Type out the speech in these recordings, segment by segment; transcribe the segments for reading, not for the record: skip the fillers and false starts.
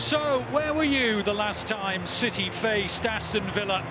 So, where were you the last time City faced Aston Villa?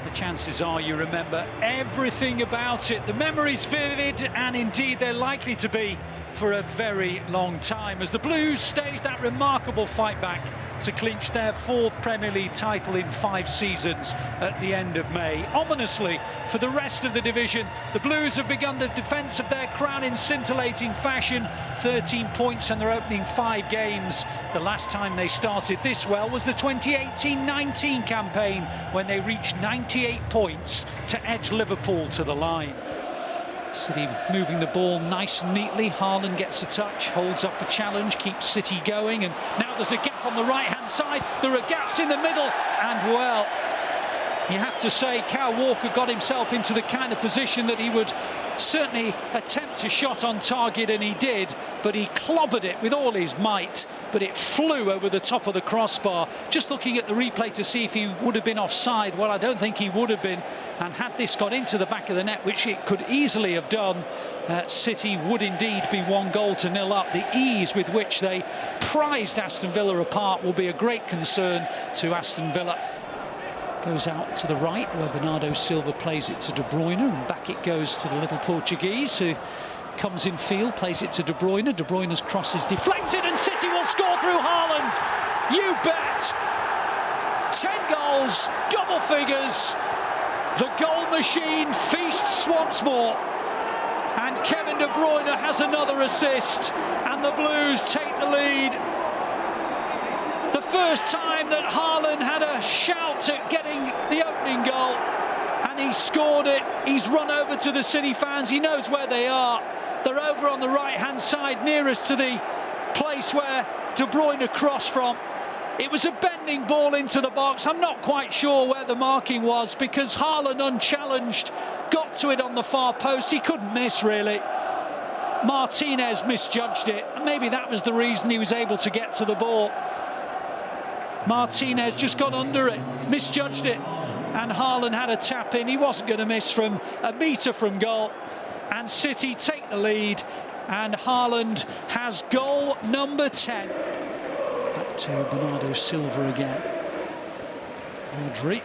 The chances are you remember everything about it. The memory's vivid, and indeed they're likely to be for a very long time, as the Blues stage that remarkable fight back to clinch their 4th Premier League title in 5 seasons at the end of May. Ominously, for the rest of the division, the Blues have begun the defence of their crown in scintillating fashion. 13 points in their opening 5 games. The last time they started this well was the 2018-19 campaign, when they reached 98 points to edge Liverpool to the line. City moving the ball nice and neatly. Haaland gets a touch, holds up the challenge, keeps City going, and now there's a gap on the right-hand side. There are gaps in the middle, and well, you have to say Kyle Walker got himself into the kind of position that he would certainly attempt a shot on target, and he did, but he clobbered it with all his might, but it flew over the top of the crossbar. Just looking at the replay to see if he would have been offside, well, I don't think he would have been, and had this got into the back of the net, which it could easily have done, City would indeed be 1-0 up. The ease with which they prized Aston Villa apart will be a great concern to Aston Villa. Goes out to the right, where Bernardo Silva plays it to De Bruyne, and back it goes to the little Portuguese, who comes in field, plays it to De Bruyne. De Bruyne's cross is deflected, and City will score through Haaland. You bet! 10 goals, double figures. The goal machine feasts once more, and Kevin De Bruyne has another assist, and the Blues take the lead. The first time that Haaland had a shout at getting the opening goal, and he scored it. He's run over to the City fans. He knows where they are. They're over on the right-hand side, nearest to the place where De Bruyne crossed from. It was a bending ball into the box. I'm not quite sure where the marking was, because Haaland, unchallenged, got to it on the far post. He couldn't miss, really. Martinez misjudged it, and maybe that was the reason he was able to get to the ball. Martinez just got under it, misjudged it, and Haaland had a tap in. He wasn't going to miss from a metre from goal, and City take the lead, and Haaland has goal number 10. Back to Bernardo Silva again. Rodri,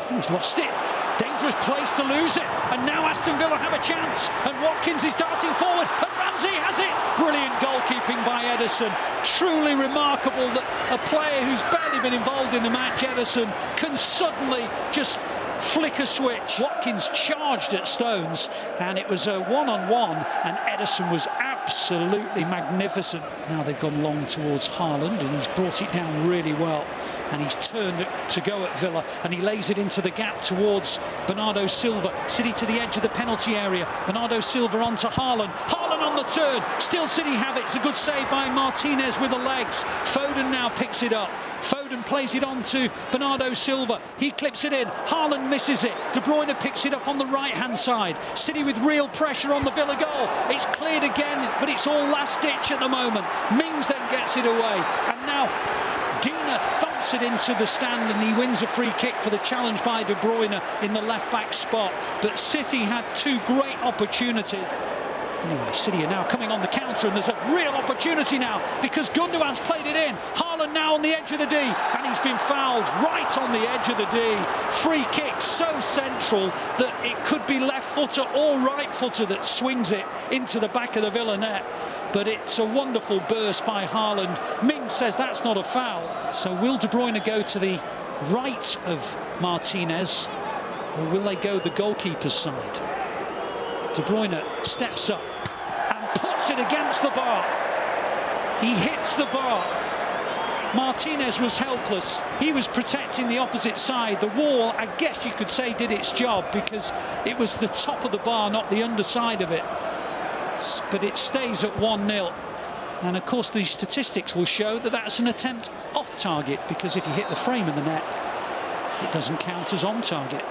he's lost it. Dangerous place to lose it, and now Aston Villa have a chance, and Watkins is darting forward, and Ramsey has it. Brilliant goalkeeping by Ederson. Truly remarkable that a player who's barely been involved in the match, Ederson, can suddenly just flick a switch. Watkins charged at Stones, and it was a one-on-one, and Ederson was absolutely magnificent. Now they've gone long towards Haaland, and he's brought it down really well, and he's turned to go at Villa, and he lays it into the gap towards Bernardo Silva. City to the edge of the penalty area. Bernardo Silva onto Haaland. Haaland on the turn. Still City have it. It's a good save by Martinez with the legs. Foden now picks it up. Foden plays it on to Bernardo Silva. He clips it in. Haaland misses it. De Bruyne picks it up on the right-hand side. City with real pressure on the Villa goal. It's cleared again, but it's all last ditch at the moment. Mings then gets it away. And now Dina thumps it into the stand, and he wins a free kick for the challenge by De Bruyne in the left-back spot. But City had 2 great opportunities. Anyway, City are now coming on the counter, and there's a real opportunity now, because Gundogan's played it in. Haaland now on the edge of the D, and he's been fouled right on the edge of the D. Free kick so central that it could be left footer or right footer that swings it into the back of the Villa net. But it's a wonderful burst by Haaland. Mings says that's not a foul. So will De Bruyne go to the right of Martinez, or will they go the goalkeeper's side? De Bruyne steps up and puts it against the bar. He hits the bar. Martinez was helpless. He was protecting the opposite side. The wall, I guess you could say, did its job, because it was the top of the bar, not the underside of it. But it stays at 1-0. And of course the statistics will show that that's an attempt off target, because if you hit the frame of the net, it doesn't count as on target.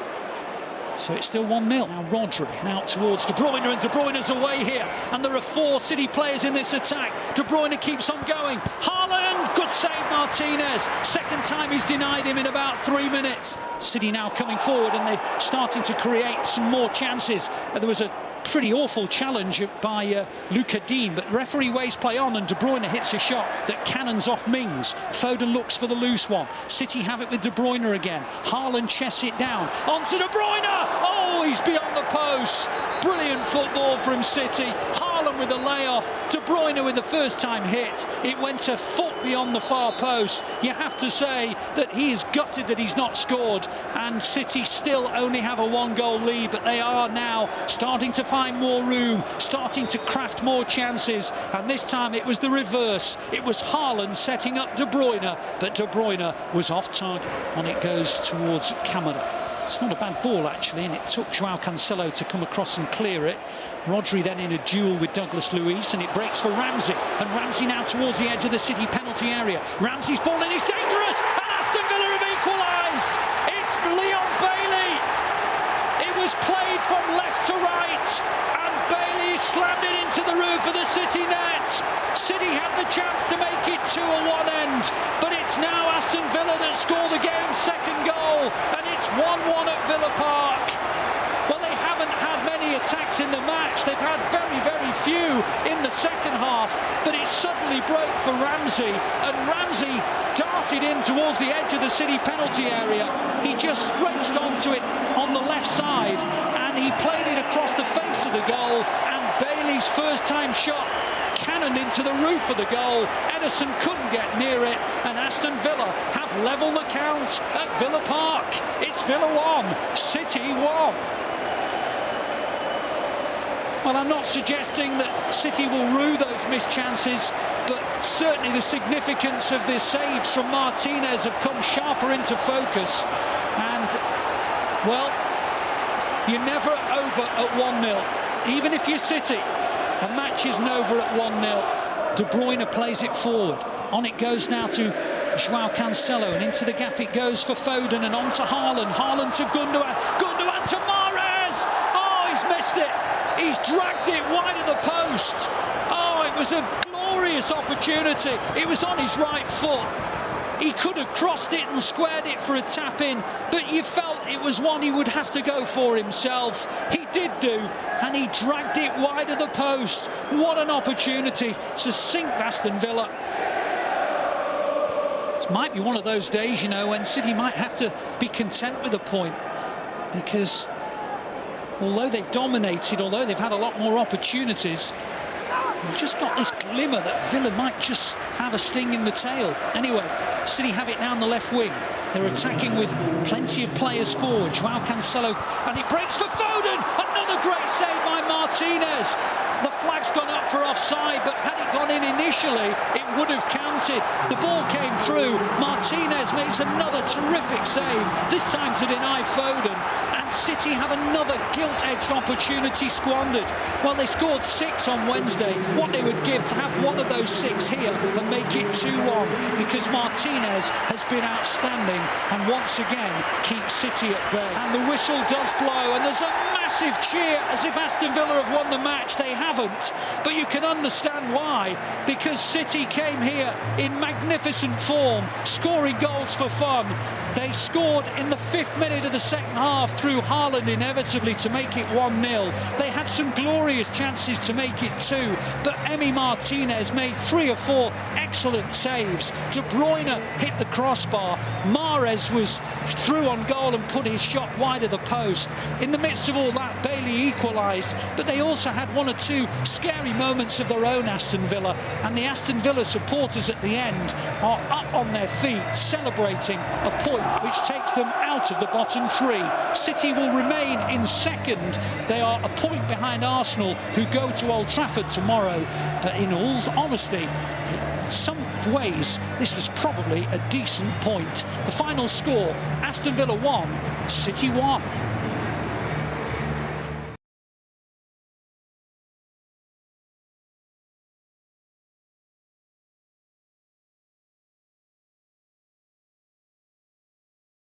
So it's still 1-0. Now Rodri, and out towards De Bruyne, and De Bruyne's away here. And there are 4 City players in this attack. De Bruyne keeps on going. Haaland, good save Martinez. Martinez. Second time he's denied him in about 3 minutes. City now coming forward and they're starting to create some more chances. There was a pretty awful challenge by Luca Dean, but referee waves play on and De Bruyne hits a shot that cannons off Mings. Foden looks for the loose one. City have it with De Bruyne again. Haaland chests it down onto De Bruyne. Oh, he's beyond the post. Brilliant football from City. Haaland with a layoff. De Bruyne with the first time hit. It went a foot beyond the far post. You have to say that he is gutted that he's not scored, and City still only have a 1-goal lead, but they are now starting to find more room, starting to craft more chances, and this time it was the reverse. It was Haaland setting up De Bruyne, but De Bruyne was off target. On it goes towards Camara. It's not a bad ball actually, and it took Joao Cancelo to come across and clear it. Rodri then in a duel with Douglas Luiz, and it breaks for Ramsey, and Ramsey now towards the edge of the City penalty area. Ramsey's ball in is dangerous, and Aston Villa have equalised. It's Leon Bailey. It was played from left to right, and Bailey slammed it into the roof of the City net. City had the chance to make it 2 at one end, but it's now Aston Villa that score the game's second goal, and it's 1-1 at Villa Park. Well, they haven't had many attacks in the match. They've had very, very few in the second half, but it suddenly broke for Ramsey, and Ramsey darted in towards the edge of the City penalty area. He just stretched onto it on the left side, and he played it across the face of the goal, and Bailey's first time shot cannoned into the roof of the goal. Ederson couldn't get near it, and Aston Villa have levelled the count at Villa Park. It's Villa 1, City 1. Well, I'm not suggesting that City will rue those missed chances, but certainly the significance of the saves from Martinez have come sharper into focus. And, well, you're never over at 1-0. Even if you're City, a match isn't over at 1-0. De Bruyne plays it forward. On it goes now to Joao Cancelo, and into the gap it goes for Foden, and on to Haaland. Haaland to Gundogan. Gundogan to Mahrez. Oh, he's missed it. He's dragged it wide of the post. Oh, it was a glorious opportunity. It was on his right foot. He could have crossed it and squared it for a tap-in, but you felt it was one he would have to go for himself. He did do, and he dragged it wide of the post. What an opportunity to sink Aston Villa. This might be one of those days, you know, when City might have to be content with a point, because although they've dominated, although they've had a lot more opportunities, we've just got this glimmer that Villa might just have a sting in the tail. Anyway, City have it now on the left wing. They're attacking with plenty of players forward. Joao Cancelo, and it breaks for Foden. Another great save by Martinez. The flag's gone up for offside, but had it gone in initially, it would have counted. The ball came through. Martinez makes another terrific save, this time to deny Foden. City have another gilt-edged opportunity squandered. Well, they scored 6 on Wednesday. What they would give to have one of those 6 here and make it 2-1, because Martinez has been outstanding and once again keeps City at bay. And the whistle does blow, and there's a massive cheer as if Aston Villa have won the match. They haven't, but you can understand why, because City came here in magnificent form, scoring goals for fun. They scored in the 5th minute of the second half through Haaland inevitably to make it 1-0. They had some glorious chances to make it 2, but Emi Martinez made 3 or 4 excellent saves. De Bruyne hit the crossbar. Mahrez was through on goal and put his shot wide of the post. In the midst of all that, Bailey equalised, but they also had 1 or 2 scary moments of their own, Aston Villa, and the Aston Villa supporters at the end are up on their feet celebrating a point which takes them out of the bottom 3. City will remain in second. They are a point behind Arsenal, who go to Old Trafford tomorrow. In all honesty, in some ways, this was probably a decent point. The final score, Aston Villa 1, City 1.